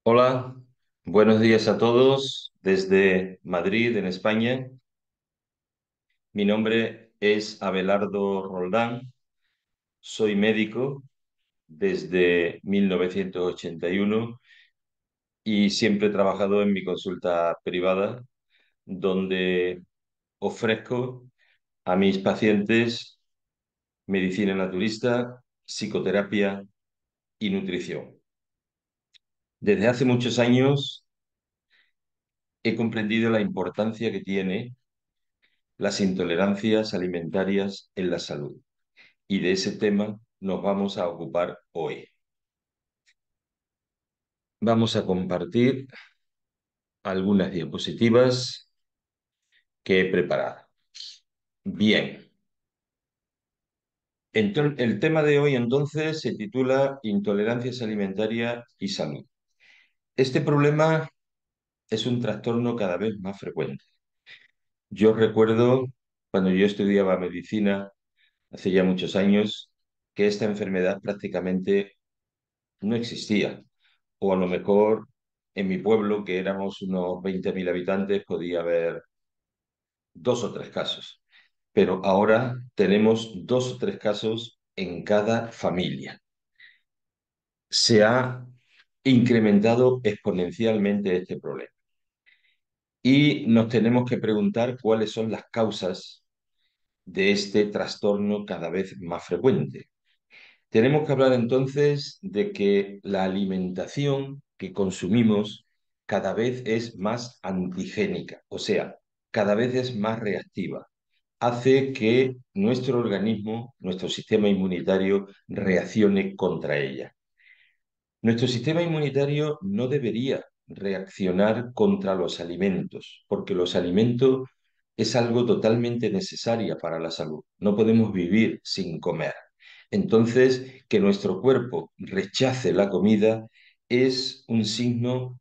Hola, buenos días a todos desde Madrid, en España. Mi nombre es Abelardo Roldán, soy médico desde 1981 y siempre he trabajado en mi consulta privada, donde ofrezco a mis pacientes medicina naturista, psicoterapia y nutrición. Desde hace muchos años he comprendido la importancia que tiene las intolerancias alimentarias en la salud. Y de ese tema nos vamos a ocupar hoy. Vamos a compartir algunas diapositivas que he preparado. Bien, el tema de hoy entonces se titula Intolerancias alimentarias y salud. Este problema es un trastorno cada vez más frecuente. Yo recuerdo cuando yo estudiaba medicina, hace ya muchos años, que esta enfermedad prácticamente no existía. O a lo mejor en mi pueblo, que éramos unos 20.000 habitantes, podía haber dos o tres casos. Pero ahora tenemos dos o tres casos en cada familia. Se ha incrementado exponencialmente este problema. Y nos tenemos que preguntar cuáles son las causas de este trastorno cada vez más frecuente. Tenemos que hablar entonces de que la alimentación que consumimos cada vez es más antigénica, o sea, cada vez es más reactiva. Hace que nuestro organismo, nuestro sistema inmunitario, reaccione contra ella. Nuestro sistema inmunitario no debería reaccionar contra los alimentos, porque los alimentos es algo totalmente necesario para la salud. No podemos vivir sin comer. Entonces, que nuestro cuerpo rechace la comida es un signo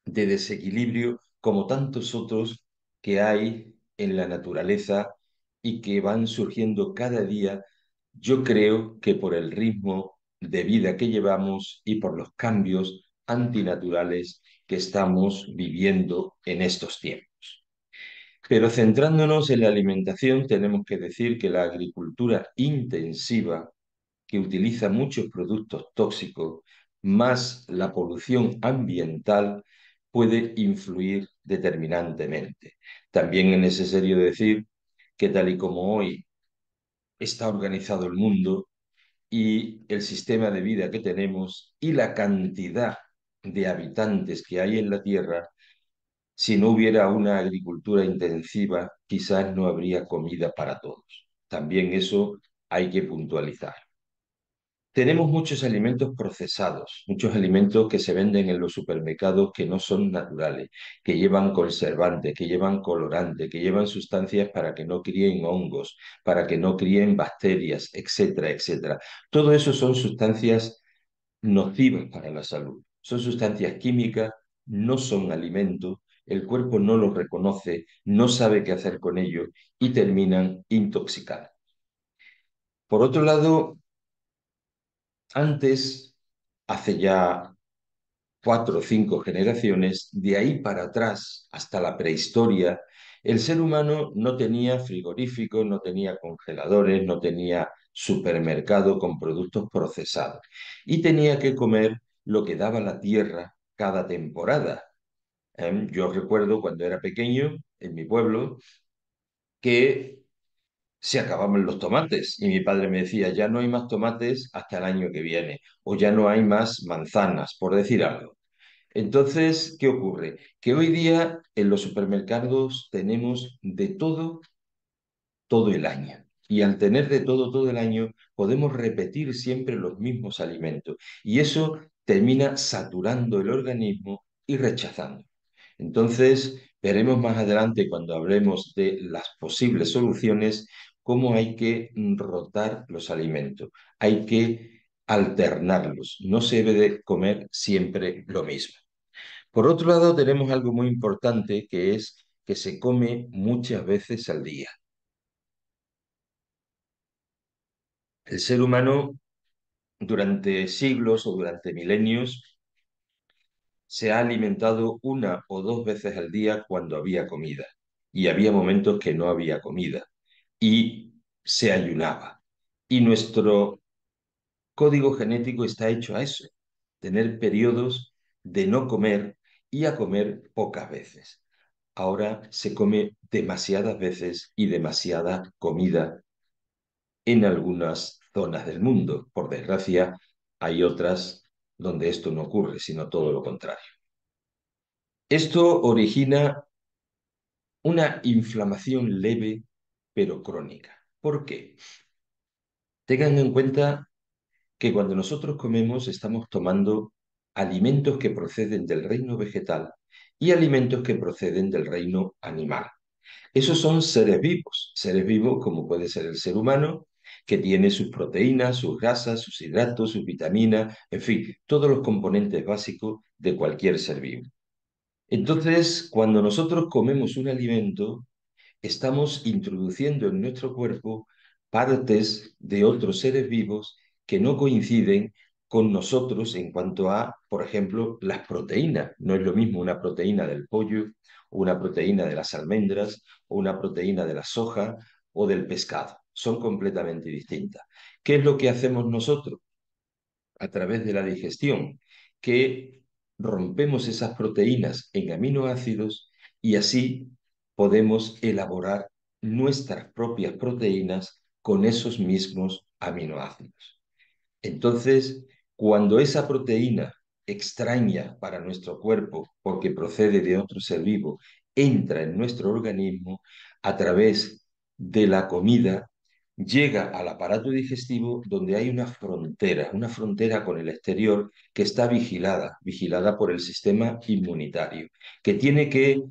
de desequilibrio como tantos otros que hay en la naturaleza y que van surgiendo cada día, yo creo que por el ritmo de vida que llevamos y por los cambios antinaturales que estamos viviendo en estos tiempos. Pero centrándonos en la alimentación, tenemos que decir que la agricultura intensiva, que utiliza muchos productos tóxicos, más la polución ambiental, puede influir determinantemente. También es necesario decir que tal y como hoy está organizado el mundo y el sistema de vida que tenemos y la cantidad de habitantes que hay en la Tierra, si no hubiera una agricultura intensiva, quizás no habría comida para todos. También eso hay que puntualizar. Tenemos muchos alimentos procesados, muchos alimentos que se venden en los supermercados que no son naturales, que llevan conservantes, que llevan colorantes, que llevan sustancias para que no críen hongos, para que no críen bacterias, etcétera, etcétera. Todo eso son sustancias nocivas para la salud. Son sustancias químicas, no son alimentos, el cuerpo no los reconoce, no sabe qué hacer con ellos y terminan intoxicados. Por otro lado, antes, hace ya 4 o 5 generaciones, de ahí para atrás hasta la prehistoria, el ser humano no tenía frigoríficos, no tenía congeladores, no tenía supermercado con productos procesados y tenía que comer lo que daba la tierra cada temporada. Yo recuerdo cuando era pequeño en mi pueblo que se acababan los tomates y mi padre me decía, ya no hay más tomates hasta el año que viene o ya no hay más manzanas, por decir algo. Entonces, ¿qué ocurre? Que hoy día en los supermercados tenemos de todo todo el año. Y al tener de todo todo el año, podemos repetir siempre los mismos alimentos. Y eso termina saturando el organismo y rechazando. Entonces, veremos más adelante cuando hablemos de las posibles soluciones cómo hay que rotar los alimentos. Hay que alternarlos. No se debe de comer siempre lo mismo. Por otro lado, tenemos algo muy importante que es que se come muchas veces al día. El ser humano durante siglos o durante milenios se ha alimentado una o dos veces al día cuando había comida. Y había momentos que no había comida. Y se ayunaba. Y nuestro código genético está hecho a eso, tener periodos de no comer y a comer pocas veces. Ahora se come demasiadas veces y demasiada comida en algunas zonas del mundo. Por desgracia, hay otras donde esto no ocurre, sino todo lo contrario. Esto origina una inflamación leve pero crónica. ¿Por qué? Tengan en cuenta que cuando nosotros comemos estamos tomando alimentos que proceden del reino vegetal y alimentos que proceden del reino animal. Esos son seres vivos como puede ser el ser humano, que tiene sus proteínas, sus grasas, sus hidratos, sus vitaminas, en fin, todos los componentes básicos de cualquier ser vivo. Entonces, cuando nosotros comemos un alimento, estamos introduciendo en nuestro cuerpo partes de otros seres vivos que no coinciden con nosotros en cuanto a, por ejemplo, las proteínas. No es lo mismo una proteína del pollo, o una proteína de las almendras, o una proteína de la soja o del pescado. Son completamente distintas. ¿Qué es lo que hacemos nosotros? A través de la digestión, que rompemos esas proteínas en aminoácidos y así podemos elaborar nuestras propias proteínas con esos mismos aminoácidos. Entonces, cuando esa proteína extraña para nuestro cuerpo, porque procede de otro ser vivo, entra en nuestro organismo a través de la comida, llega al aparato digestivo donde hay una frontera con el exterior que está vigilada por el sistema inmunitario, que tiene que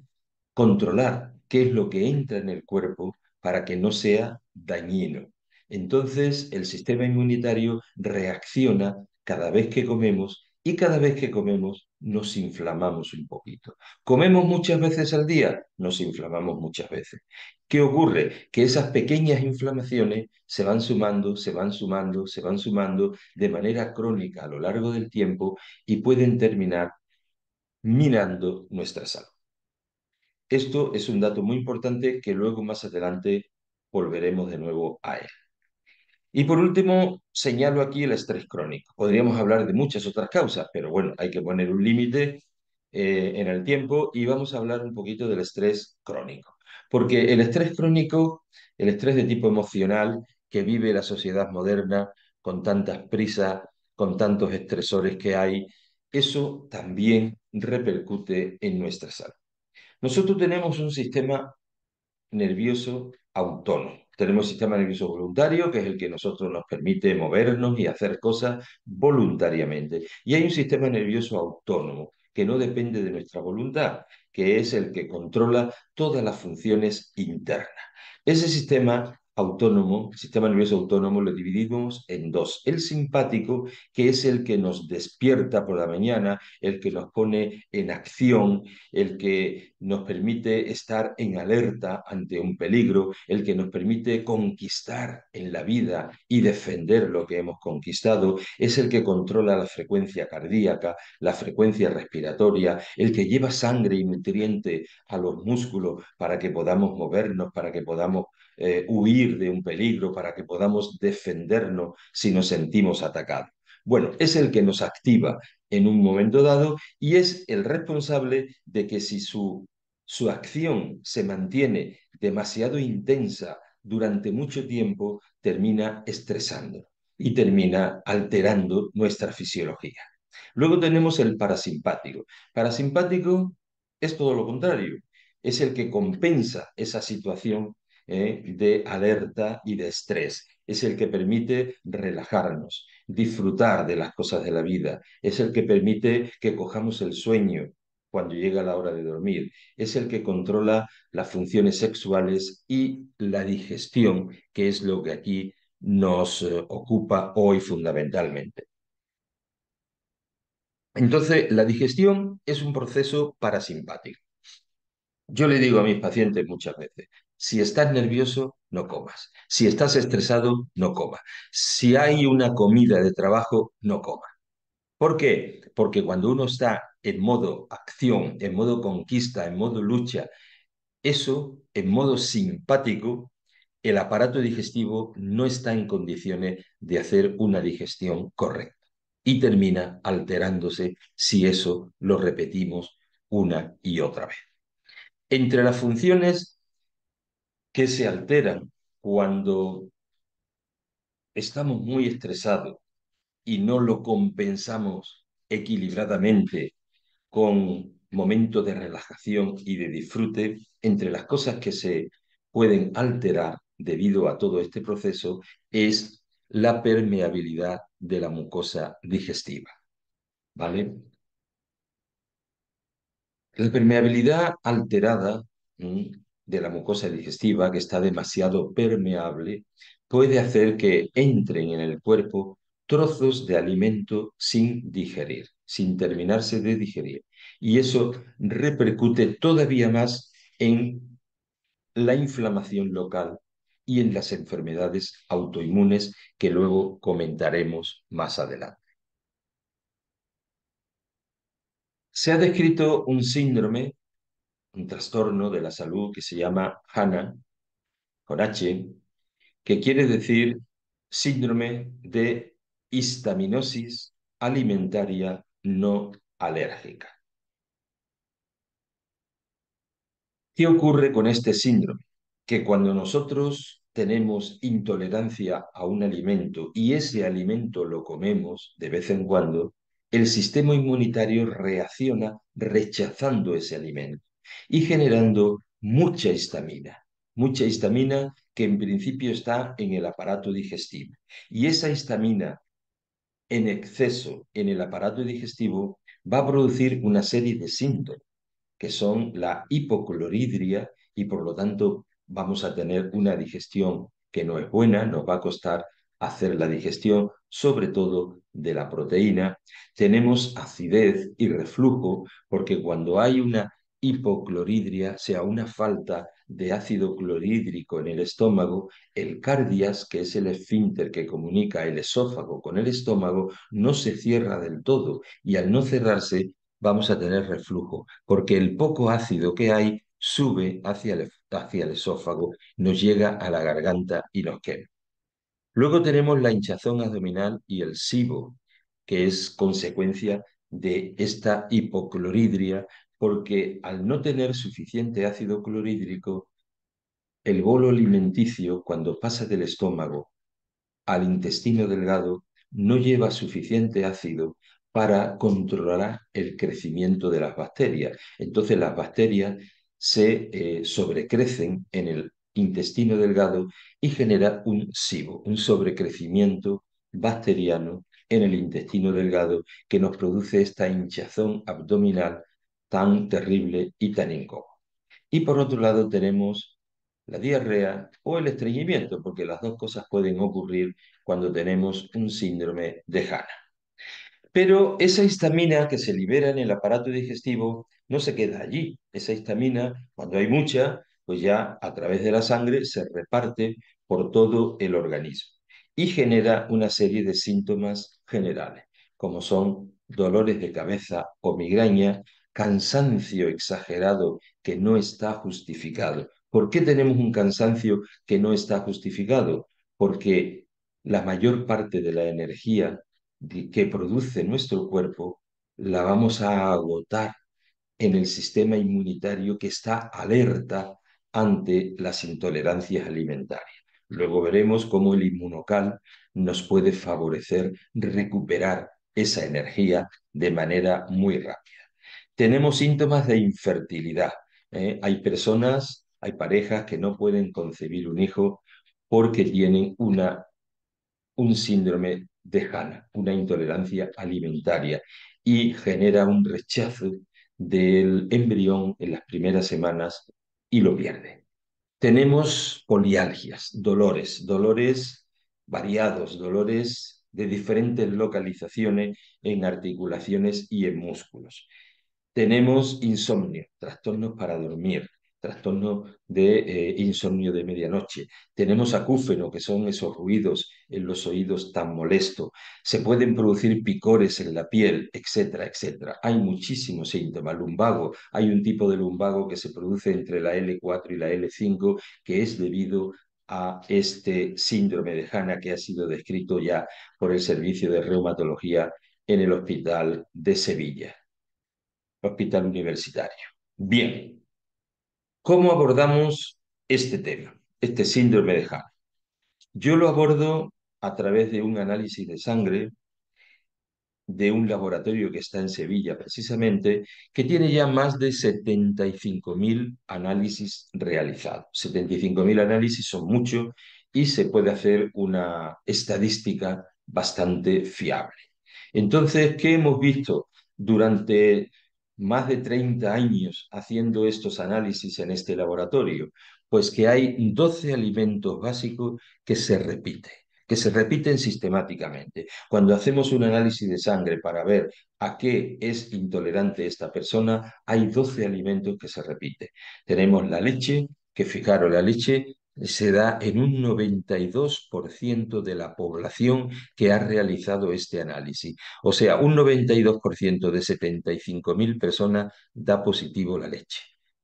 controlar qué es lo que entra en el cuerpo para que no sea dañino. Entonces, el sistema inmunitario reacciona cada vez que comemos y cada vez que comemos nos inflamamos un poquito. ¿Comemos muchas veces al día? Nos inflamamos muchas veces. ¿Qué ocurre? Que esas pequeñas inflamaciones se van sumando, se van sumando, se van sumando de manera crónica a lo largo del tiempo y pueden terminar minando nuestra salud. Esto es un dato muy importante que luego más adelante volveremos de nuevo a él. Y por último, señalo aquí el estrés crónico. Podríamos hablar de muchas otras causas, pero bueno, hay que poner un límite en el tiempo y vamos a hablar un poquito del estrés crónico. Porque el estrés crónico, el estrés de tipo emocional que vive la sociedad moderna con tantas prisas, con tantos estresores que hay, eso también repercute en nuestra salud. Nosotros tenemos un sistema nervioso autónomo. Tenemos sistema nervioso voluntario, que es el que nosotros nos permite movernos y hacer cosas voluntariamente. Y hay un sistema nervioso autónomo, que no depende de nuestra voluntad, que es el que controla todas las funciones internas. Ese sistema autónomo, el sistema nervioso autónomo, lo dividimos en dos. El simpático, que es el que nos despierta por la mañana, el que nos pone en acción, el que nos permite estar en alerta ante un peligro, el que nos permite conquistar en la vida y defender lo que hemos conquistado, es el que controla la frecuencia cardíaca, la frecuencia respiratoria, el que lleva sangre y nutriente a los músculos para que podamos movernos, para que podamos huir de un peligro, para que podamos defendernos si nos sentimos atacados. Bueno, es el que nos activa en un momento dado y es el responsable de que si su acción se mantiene demasiado intensa durante mucho tiempo, termina estresando y termina alterando nuestra fisiología. Luego tenemos el parasimpático. Parasimpático es todo lo contrario, es el que compensa esa situación de alerta y de estrés. Es el que permite relajarnos, disfrutar de las cosas de la vida. Es el que permite que cojamos el sueño cuando llega la hora de dormir. Es el que controla las funciones sexuales y la digestión, que es lo que aquí nos ocupa hoy fundamentalmente. Entonces, la digestión es un proceso parasimpático. Yo le digo a mis pacientes muchas veces, si estás nervioso, no comas. Si estás estresado, no comas. Si hay una comida de trabajo, no comas. ¿Por qué? Porque cuando uno está en modo acción, en modo conquista, en modo lucha, eso, en modo simpático, el aparato digestivo no está en condiciones de hacer una digestión correcta y termina alterándose si eso lo repetimos una y otra vez. Entre las funciones que se alteran cuando estamos muy estresados y no lo compensamos equilibradamente con momentos de relajación y de disfrute, entre las cosas que se pueden alterar debido a todo este proceso es la permeabilidad de la mucosa digestiva, ¿vale? La permeabilidad alterada de la mucosa digestiva, que está demasiado permeable, puede hacer que entren en el cuerpo trozos de alimento sin digerir, sin terminarse de digerir. Y eso repercute todavía más en la inflamación local y en las enfermedades autoinmunes que luego comentaremos más adelante. Se ha descrito un síndrome, un trastorno de la salud que se llama HANA, con H, que quiere decir síndrome de histaminosis alimentaria no alérgica. ¿Qué ocurre con este síndrome? Que cuando nosotros tenemos intolerancia a un alimento y ese alimento lo comemos de vez en cuando, el sistema inmunitario reacciona rechazando ese alimento y generando mucha histamina que en principio está en el aparato digestivo. Y esa histamina en exceso en el aparato digestivo va a producir una serie de síntomas que son la hipocloridria y por lo tanto vamos a tener una digestión que no es buena, nos va a costar hacer la digestión, sobre todo de la proteína. Tenemos acidez y reflujo porque cuando hay una hipocloridria, sea una falta de ácido clorhídrico en el estómago, el cardias, que es el esfínter que comunica el esófago con el estómago, no se cierra del todo y al no cerrarse vamos a tener reflujo, porque el poco ácido que hay sube hacia el esófago, nos llega a la garganta y nos quema. Luego tenemos la hinchazón abdominal y el SIBO, que es consecuencia de esta hipocloridria, porque al no tener suficiente ácido clorhídrico, el bolo alimenticio, cuando pasa del estómago al intestino delgado, no lleva suficiente ácido para controlar el crecimiento de las bacterias. Entonces las bacterias se sobrecrecen en el intestino delgado y genera un SIBO, un sobrecrecimiento bacteriano en el intestino delgado que nos produce esta hinchazón abdominal tan terrible y tan incómoda. Y por otro lado tenemos la diarrea o el estreñimiento, porque las dos cosas pueden ocurrir cuando tenemos un síndrome de HANA. Pero esa histamina que se libera en el aparato digestivo no se queda allí. Esa histamina, cuando hay mucha, pues ya a través de la sangre se reparte por todo el organismo y genera una serie de síntomas generales, como son dolores de cabeza o migraña, cansancio exagerado que no está justificado. ¿Por qué tenemos un cansancio que no está justificado? Porque la mayor parte de la energía que produce nuestro cuerpo la vamos a agotar en el sistema inmunitario que está alerta ante las intolerancias alimentarias. Luego veremos cómo el inmunocal nos puede favorecer recuperar esa energía de manera muy rápida. Tenemos síntomas de infertilidad. Hay personas, hay parejas que no pueden concebir un hijo porque tienen un síndrome de HANA, una intolerancia alimentaria, y genera un rechazo del embrión en las primeras semanas y lo pierde. Tenemos polialgias, dolores variados, dolores de diferentes localizaciones en articulaciones y en músculos. Tenemos insomnio, trastornos para dormir, trastorno de insomnio de medianoche. Tenemos acúfeno, que son esos ruidos en los oídos tan molestos. Se pueden producir picores en la piel, etcétera, etcétera. Hay muchísimos síntomas. Lumbago, hay un tipo de lumbago que se produce entre la L4 y la L5 que es debido a este síndrome de Hanna que ha sido descrito ya por el Servicio de Reumatología en el Hospital de Sevilla, Hospital Universitario. Bien, ¿cómo abordamos este tema, este síndrome de Hanna? Yo lo abordo a través de un análisis de sangre de un laboratorio que está en Sevilla precisamente, que tiene ya más de 75.000 análisis realizados. 75.000 análisis son muchos y se puede hacer una estadística bastante fiable. Entonces, ¿qué hemos visto durante más de 30 años haciendo estos análisis en este laboratorio? Pues que hay 12 alimentos básicos que se repiten sistemáticamente. Cuando hacemos un análisis de sangre para ver a qué es intolerante esta persona, hay 12 alimentos que se repiten. Tenemos la leche, que fijaros, la leche se da en un 92% de la población que ha realizado este análisis. O sea, un 92% de 75.000 personas da positivo la leche.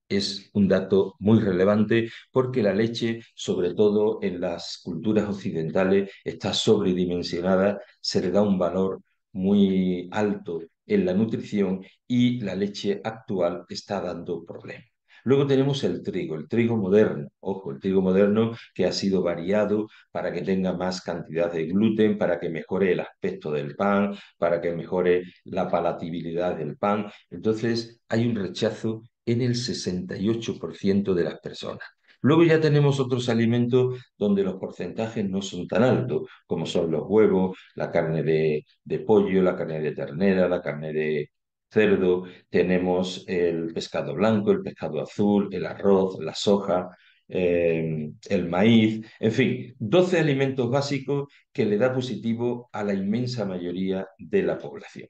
Es un dato muy relevante porque la leche, sobre todo en las culturas occidentales, está sobredimensionada, se le da un valor muy alto en la nutrición y la leche actual está dando problemas. Luego tenemos el trigo moderno, ojo, el trigo moderno que ha sido variado para que tenga más cantidad de gluten, para que mejore el aspecto del pan, para que mejore la palatabilidad del pan. Entonces hay un rechazo en el 68% de las personas. Luego ya tenemos otros alimentos donde los porcentajes no son tan altos, como son los huevos, la carne de pollo, la carne de ternera, la carne de cerdo, tenemos el pescado blanco, el pescado azul, el arroz, la soja, el maíz, en fin, 12 alimentos básicos que le da positivo a la inmensa mayoría de la población.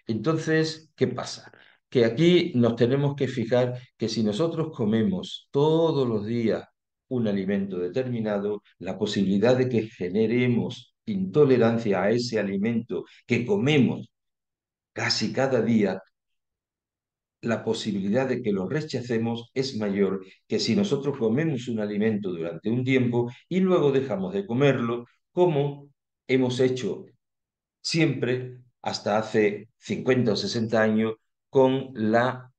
Entonces, ¿qué pasa? Que aquí nos tenemos que fijar que si nosotros comemos todos los días un alimento determinado, la posibilidad de que generemos intolerancia a ese alimento que comemos casi cada día, la posibilidad de que lo rechacemos es mayor que si nosotros comemos un alimento durante un tiempo y luego dejamos de comerlo, como hemos hecho siempre, hasta hace 50 o 60 años, con la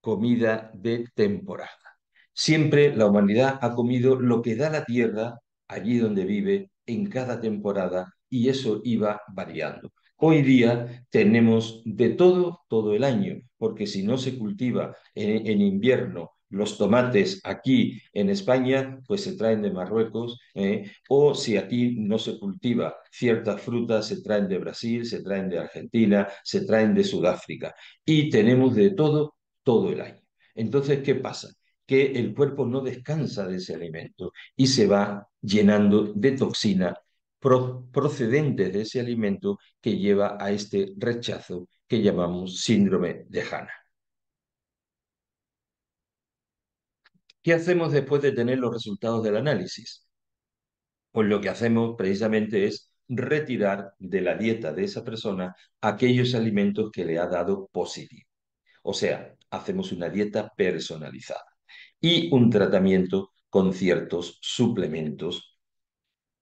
comida de temporada. Siempre la humanidad ha comido lo que da la tierra allí donde vive en cada temporada y eso iba variando. Hoy día tenemos de todo el año, porque si no se cultiva en invierno los tomates aquí en España, pues se traen de Marruecos, o si aquí no se cultiva ciertas frutas, se traen de Brasil, se traen de Argentina, se traen de Sudáfrica. Y tenemos de todo el año. Entonces, ¿qué pasa? Que el cuerpo no descansa de ese alimento y se va llenando de toxina procedentes de ese alimento que lleva a este rechazo que llamamos síndrome de Hanna. ¿Qué hacemos después de tener los resultados del análisis? Pues lo que hacemos precisamente es retirar de la dieta de esa persona aquellos alimentos que le ha dado positivo. O sea, hacemos una dieta personalizada y un tratamiento con ciertos suplementos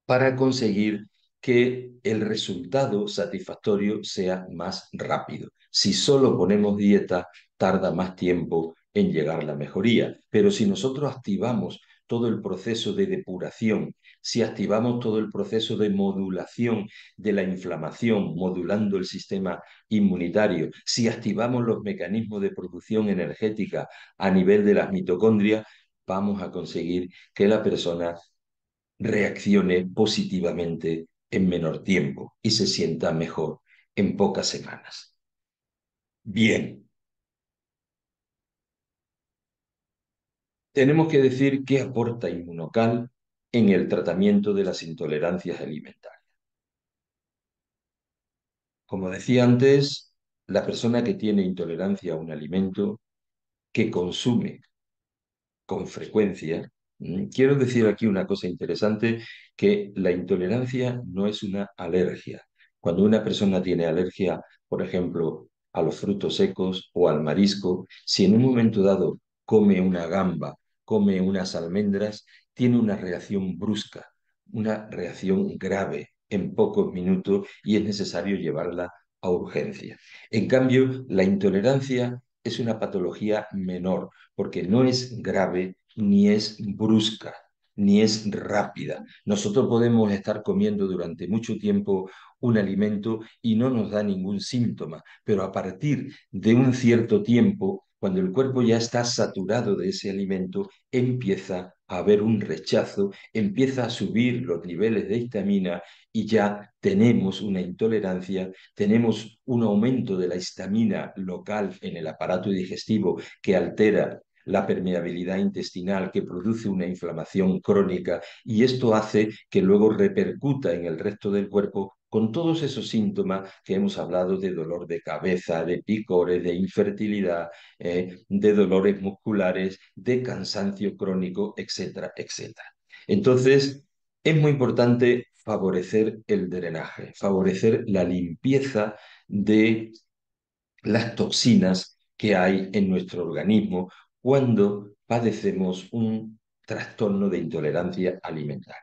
para conseguir que el resultado satisfactorio sea más rápido. Si solo ponemos dieta, tarda más tiempo en llegar la mejoría, pero si nosotros activamos todo el proceso de depuración, si activamos todo el proceso de modulación de la inflamación, modulando el sistema inmunitario, si activamos los mecanismos de producción energética a nivel de las mitocondrias, vamos a conseguir que la persona reaccione positivamente en menor tiempo y se sienta mejor en pocas semanas. Bien, tenemos que decir qué aporta Inmunocal en el tratamiento de las intolerancias alimentarias. Como decía antes, la persona que tiene intolerancia a un alimento que consume con frecuencia. Quiero decir aquí una cosa interesante, que la intolerancia no es una alergia. Cuando una persona tiene alergia, por ejemplo, a los frutos secos o al marisco, si en un momento dado come una gamba, come unas almendras, tiene una reacción brusca, una reacción grave en pocos minutos y es necesario llevarla a urgencia. En cambio, la intolerancia es una patología menor porque no es grave, ni es brusca, ni es rápida. Nosotros podemos estar comiendo durante mucho tiempo un alimento y no nos da ningún síntoma, pero a partir de un cierto tiempo, cuando el cuerpo ya está saturado de ese alimento, empieza a haber un rechazo, empieza a subir los niveles de histamina y ya tenemos una intolerancia, tenemos un aumento de la histamina local en el aparato digestivo que altera la permeabilidad intestinal, que produce una inflamación crónica y esto hace que luego repercuta en el resto del cuerpo con todos esos síntomas que hemos hablado de dolor de cabeza, de picores, de infertilidad, de dolores musculares, de cansancio crónico, etcétera, etcétera. Entonces, es muy importante favorecer el drenaje, favorecer la limpieza de las toxinas que hay en nuestro organismo cuando padecemos un trastorno de intolerancia alimentaria.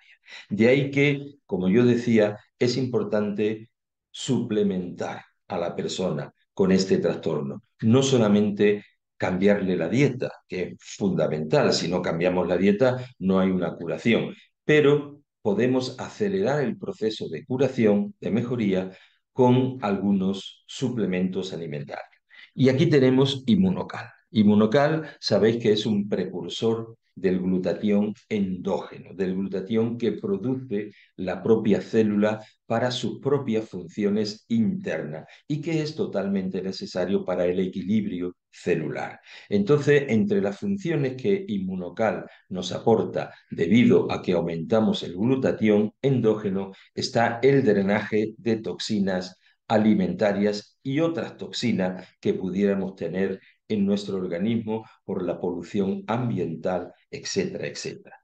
De ahí que, como yo decía, es importante suplementar a la persona con este trastorno. No solamente cambiarle la dieta, que es fundamental. Si no cambiamos la dieta, no hay una curación. Pero podemos acelerar el proceso de curación, de mejoría, con algunos suplementos alimentarios. Y aquí tenemos Inmunocal. Inmunocal, sabéis que es un precursor del glutatión endógeno, del glutatión que produce la propia célula para sus propias funciones internas y que es totalmente necesario para el equilibrio celular. Entonces, entre las funciones que Inmunocal nos aporta debido a que aumentamos el glutatión endógeno está el drenaje de toxinas alimentarias y otras toxinas que pudiéramos tener en nuestro organismo por la polución ambiental, etcétera, etcétera.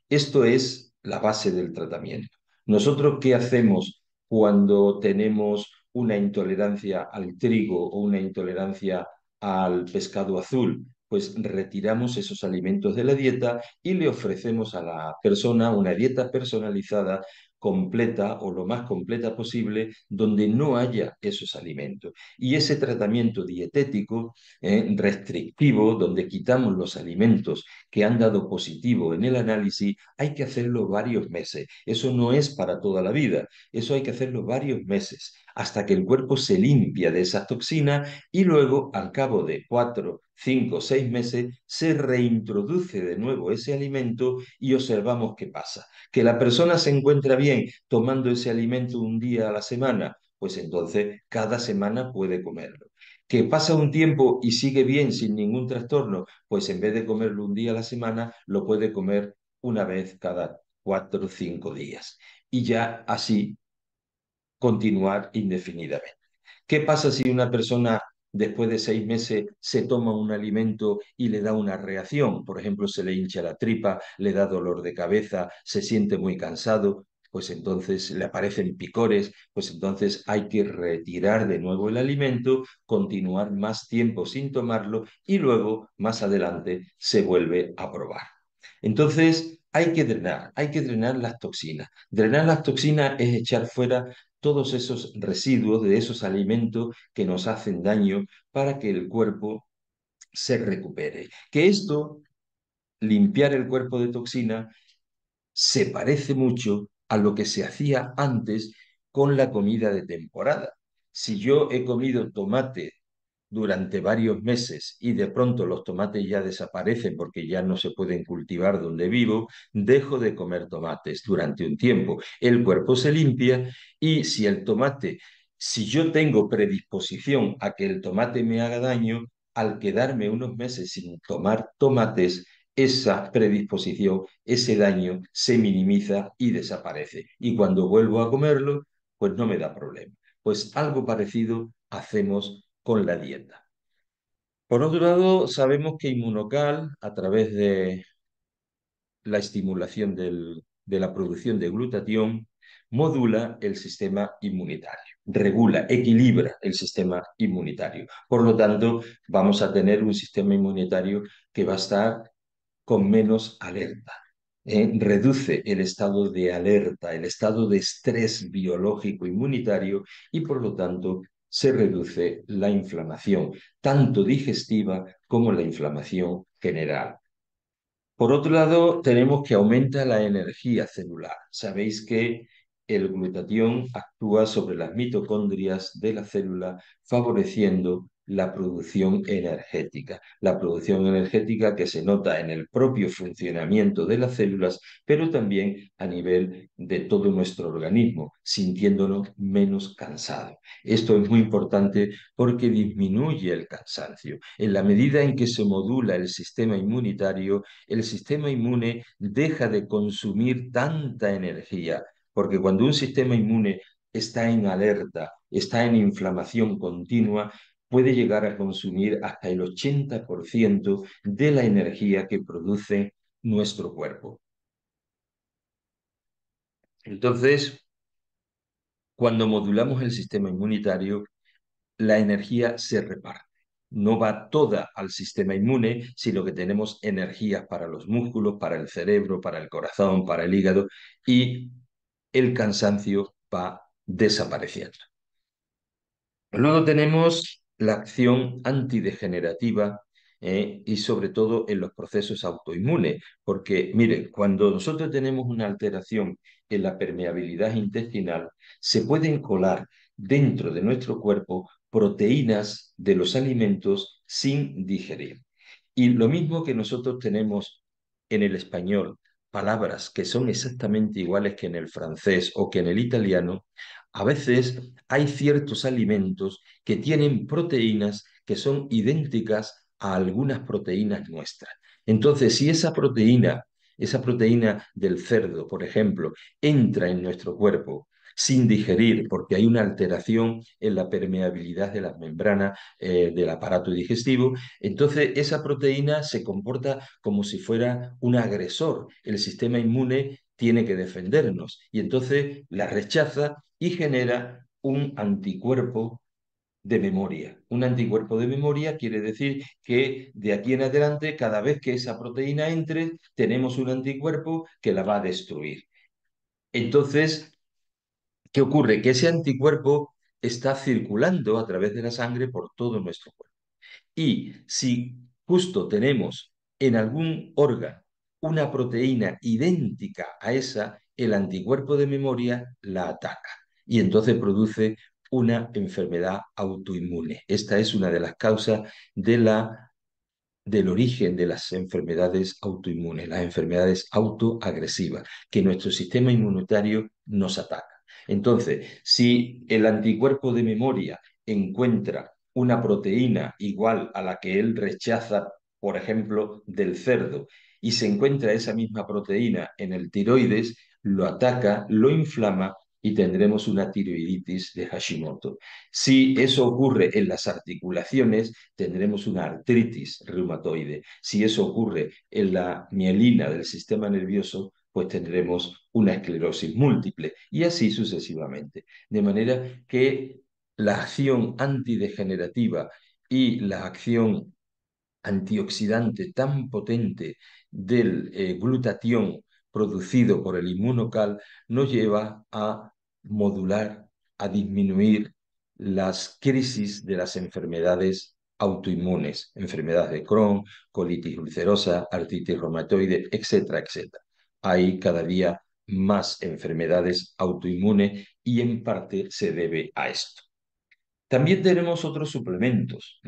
Esto es la base del tratamiento. ¿Nosotros qué hacemos cuando tenemos una intolerancia al trigo o una intolerancia al pescado azul? Pues retiramos esos alimentos de la dieta y le ofrecemos a la persona una dieta personalizada completa o lo más completa posible donde no haya esos alimentos. Y ese tratamiento dietético restrictivo, donde quitamos los alimentos que han dado positivo en el análisis, hay que hacerlo varios meses. Eso no es para toda la vida, eso hay que hacerlo varios meses hasta que el cuerpo se limpia de esas toxinas y luego, al cabo de 4, 5, 6 meses, se reintroduce de nuevo ese alimento y observamos qué pasa. Que la persona se encuentra bien tomando ese alimento un día a la semana, pues entonces cada semana puede comerlo. Que pasa un tiempo y sigue bien sin ningún trastorno, pues en vez de comerlo un día a la semana, lo puede comer una vez cada 4 o 5 días. Y ya así continuar indefinidamente. ¿Qué pasa si una persona después de 6 meses se toma un alimento y le da una reacción? Por ejemplo, se le hincha la tripa, le da dolor de cabeza, se siente muy cansado, pues entonces le aparecen picores, pues entonces hay que retirar de nuevo el alimento, continuar más tiempo sin tomarlo y luego, más adelante, se vuelve a probar. Entonces, hay que drenar las toxinas. Drenar las toxinas es echar fuera todos esos residuos de esos alimentos que nos hacen daño para que el cuerpo se recupere. Que esto, limpiar el cuerpo de toxina, se parece mucho a lo que se hacía antes con la comida de temporada. Si yo he comido tomate durante varios meses y de pronto los tomates ya desaparecen porque ya no se pueden cultivar donde vivo, dejo de comer tomates durante un tiempo. El cuerpo se limpia y si el tomate, si yo tengo predisposición a que el tomate me haga daño, al quedarme unos meses sin tomar tomates, esa predisposición, ese daño se minimiza y desaparece. Y cuando vuelvo a comerlo, pues no me da problema. Pues algo parecido hacemos con la dieta. Por otro lado, sabemos que Inmunocal, a través de la estimulación de la producción de glutatión, modula el sistema inmunitario, regula, equilibra el sistema inmunitario. Por lo tanto, vamos a tener un sistema inmunitario que va a estar con menos alerta. Reduce el estado de alerta, el estado de estrés biológico inmunitario y por lo tanto se reduce la inflamación, tanto digestiva como la inflamación general. Por otro lado, tenemos que aumenta la energía celular. Sabéis que el glutatión actúa sobre las mitocondrias de la célula, favoreciendo la producción energética que se nota en el propio funcionamiento de las células, pero también a nivel de todo nuestro organismo, sintiéndonos menos cansados. Esto es muy importante porque disminuye el cansancio. En la medida en que se modula el sistema inmunitario, el sistema inmune deja de consumir tanta energía, porque cuando un sistema inmune está en alerta, está en inflamación continua, puede llegar a consumir hasta el 80% de la energía que produce nuestro cuerpo. Entonces, cuando modulamos el sistema inmunitario, la energía se reparte. No va toda al sistema inmune, sino que tenemos energías para los músculos, para el cerebro, para el corazón, para el hígado, y el cansancio va desapareciendo. Luego tenemos la acción antidegenerativa y sobre todo en los procesos autoinmunes, porque miren, cuando nosotros tenemos una alteración en la permeabilidad intestinal, se pueden colar dentro de nuestro cuerpo proteínas de los alimentos sin digerir. Y lo mismo que nosotros tenemos en el español, palabras que son exactamente iguales que en el francés o que en el italiano, a veces hay ciertos alimentos que tienen proteínas que son idénticas a algunas proteínas nuestras. Entonces, si esa proteína del cerdo, por ejemplo, entra en nuestro cuerpo sin digerir, porque hay una alteración en la permeabilidad de las membranas del aparato digestivo, entonces esa proteína se comporta como si fuera un agresor. El sistema inmune tiene que defendernos y entonces la rechaza y genera un anticuerpo de memoria. Un anticuerpo de memoria quiere decir que de aquí en adelante, cada vez que esa proteína entre, tenemos un anticuerpo que la va a destruir. Entonces, ¿qué ocurre? Que ese anticuerpo está circulando a través de la sangre por todo nuestro cuerpo. Y si justo tenemos en algún órgano una proteína idéntica a esa, el anticuerpo de memoria la ataca y entonces produce una enfermedad autoinmune. Esta es una de las causas del origen de las enfermedades autoinmunes, las enfermedades autoagresivas, que nuestro sistema inmunitario nos ataca. Entonces, si el anticuerpo de memoria encuentra una proteína igual a la que él rechaza, por ejemplo, del cerdo, y se encuentra esa misma proteína en el tiroides, lo ataca, lo inflama y tendremos una tiroiditis de Hashimoto. Si eso ocurre en las articulaciones, tendremos una artritis reumatoide. Si eso ocurre en la mielina del sistema nervioso, pues tendremos una esclerosis múltiple y así sucesivamente. De manera que la acción antidegenerativa y la acción antioxidante tan potente del glutatión producido por el inmunocal nos lleva a modular, a disminuir las crisis de las enfermedades autoinmunes, enfermedades de Crohn, colitis ulcerosa, artritis reumatoide, etcétera, etcétera. Hay cada día más enfermedades autoinmunes y en parte se debe a esto. También tenemos otros suplementos.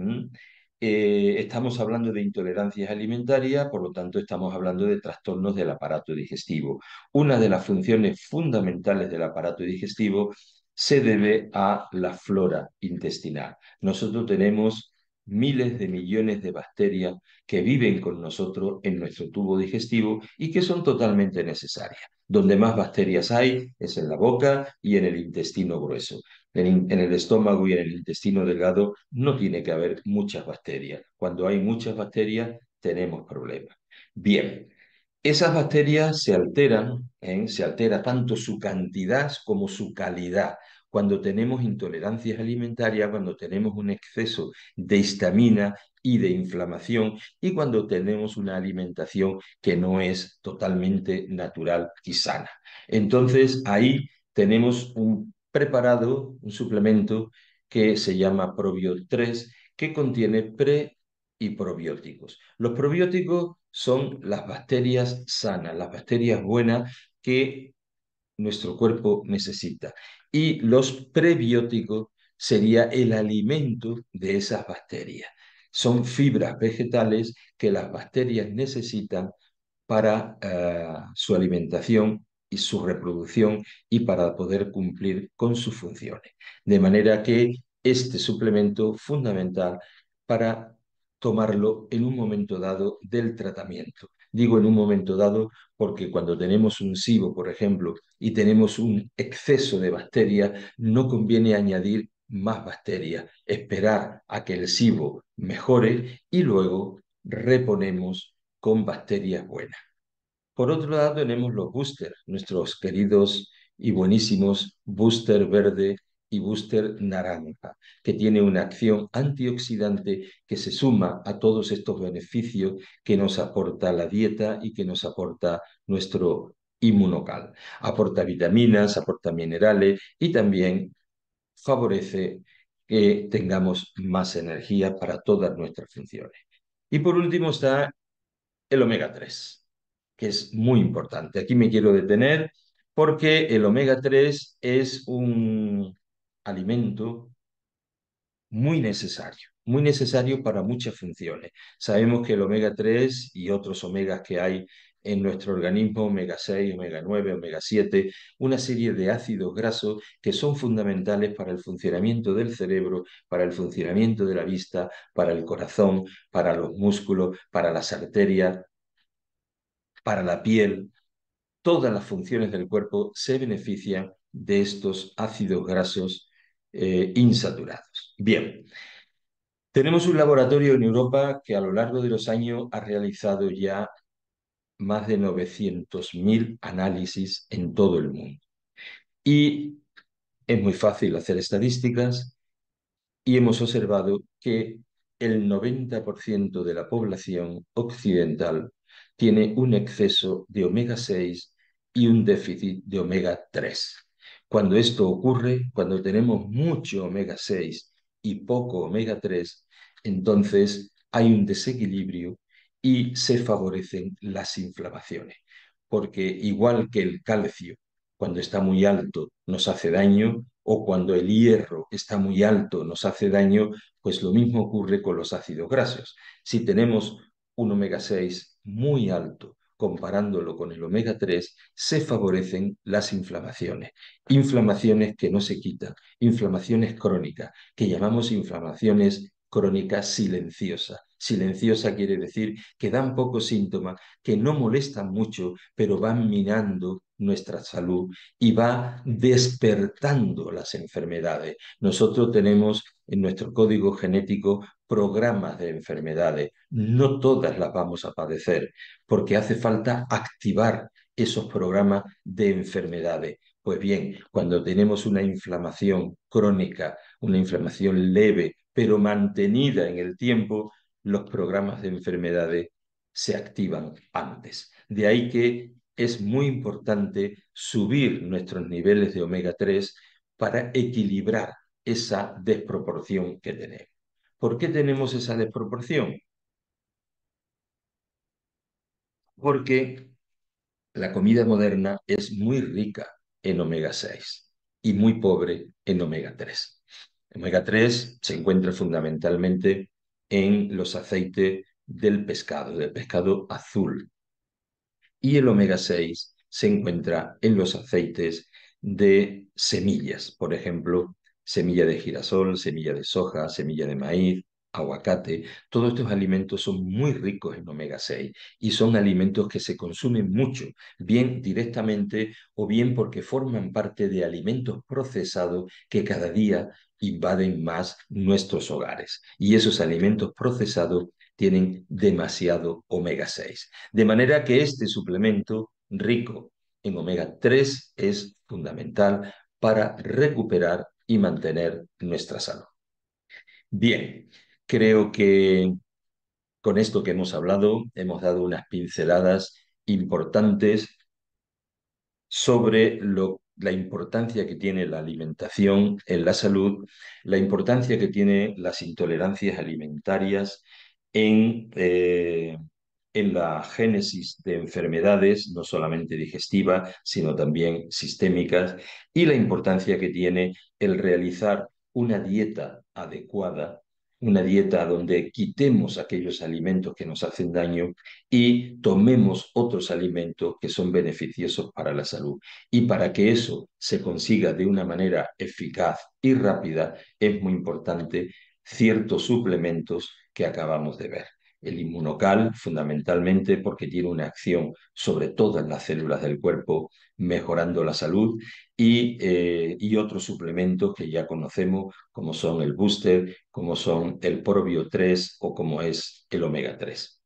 Estamos hablando de intolerancias alimentarias, por lo tanto estamos hablando de trastornos del aparato digestivo. Una de las funciones fundamentales del aparato digestivo se debe a la flora intestinal. Nosotros tenemos miles de millones de bacterias que viven con nosotros en nuestro tubo digestivo y que son totalmente necesarias. Donde más bacterias hay es en la boca y en el intestino grueso. En el estómago y en el intestino delgado no tiene que haber muchas bacterias. Cuando hay muchas bacterias, tenemos problemas. Bien, Esas bacterias se alteran, ¿eh? Se altera tanto su cantidad como su calidad. Cuando tenemos intolerancias alimentarias, cuando tenemos un exceso de histamina y de inflamación y cuando tenemos una alimentación que no es totalmente natural y sana. Entonces, ahí tenemos un preparado, un suplemento que se llama Probiot 3, que contiene y probióticos. Los probióticos son las bacterias sanas, las bacterias buenas que nuestro cuerpo necesita. Y los prebióticos sería el alimento de esas bacterias. Son fibras vegetales que las bacterias necesitan para su alimentación y su reproducción y para poder cumplir con sus funciones. De manera que este suplemento fundamental para tomarlo en un momento dado del tratamiento. Digo en un momento dado porque cuando tenemos un SIBO, por ejemplo, y tenemos un exceso de bacterias, no conviene añadir más bacterias, esperar a que el SIBO mejore y luego reponemos con bacterias buenas. Por otro lado, tenemos los booster, nuestros queridos y buenísimos booster verde y booster naranja, que tiene una acción antioxidante que se suma a todos estos beneficios que nos aporta la dieta y que nos aporta nuestro inmunocal. Aporta vitaminas, aporta minerales y también favorece que tengamos más energía para todas nuestras funciones. Y por último está el omega 3, que es muy importante. Aquí me quiero detener porque el omega 3 es un alimento muy necesario para muchas funciones. Sabemos que el omega 3 y otros omegas que hay en nuestro organismo, omega 6, omega 9, omega 7, una serie de ácidos grasos que son fundamentales para el funcionamiento del cerebro, para el funcionamiento de la vista, para el corazón, para los músculos, para las arterias, para la piel. Todas las funciones del cuerpo se benefician de estos ácidos grasos insaturados. Bien, tenemos un laboratorio en Europa que a lo largo de los años ha realizado ya más de 900.000 análisis en todo el mundo. Y es muy fácil hacer estadísticas y hemos observado que el 90% de la población occidental tiene un exceso de omega 6 y un déficit de omega 3. Cuando esto ocurre, cuando tenemos mucho omega 6 y poco omega 3, entonces hay un desequilibrio y se favorecen las inflamaciones. Porque igual que el calcio, cuando está muy alto, nos hace daño, o cuando el hierro está muy alto nos hace daño, pues lo mismo ocurre con los ácidos grasos. Si tenemos un omega 6 muy alto, comparándolo con el omega 3, se favorecen las inflamaciones. Inflamaciones que no se quitan, inflamaciones crónicas, que llamamos inflamaciones crónicas silenciosas. Silenciosa quiere decir que dan pocos síntomas, que no molestan mucho, pero van minando nuestra salud y va despertando las enfermedades. Nosotros tenemos en nuestro código genético programas de enfermedades. No todas las vamos a padecer porque hace falta activar esos programas de enfermedades. Pues bien, cuando tenemos una inflamación crónica, una inflamación leve, pero mantenida en el tiempo, los programas de enfermedades se activan antes. De ahí que es muy importante subir nuestros niveles de omega 3 para equilibrar esa desproporción que tenemos. ¿Por qué tenemos esa desproporción? Porque la comida moderna es muy rica en omega 6 y muy pobre en omega 3. Omega 3 se encuentra fundamentalmente en los aceites del pescado azul, y el omega 6 se encuentra en los aceites de semillas, por ejemplo, semilla de girasol, semilla de soja, semilla de maíz, aguacate. Todos estos alimentos son muy ricos en omega 6 y son alimentos que se consumen mucho, bien directamente o bien porque forman parte de alimentos procesados que cada día invaden más nuestros hogares. Y esos alimentos procesados tienen demasiado omega 6. De manera que este suplemento rico en omega 3 es fundamental para recuperar y mantener nuestra salud. Bien, creo que con esto que hemos hablado hemos dado unas pinceladas importantes sobre la importancia que tiene la alimentación en la salud, la importancia que tienen las intolerancias alimentarias en, eh, en la génesis de enfermedades, no solamente digestivas, sino también sistémicas, y la importancia que tiene el realizar una dieta adecuada, una dieta donde quitemos aquellos alimentos que nos hacen daño y tomemos otros alimentos que son beneficiosos para la salud. Y para que eso se consiga de una manera eficaz y rápida, es muy importante ciertos suplementos que acabamos de ver. El inmunocal, fundamentalmente, porque tiene una acción sobre todas las células del cuerpo, mejorando la salud, y otros suplementos que ya conocemos, como son el booster, como son el Probio 3 o como es el omega 3.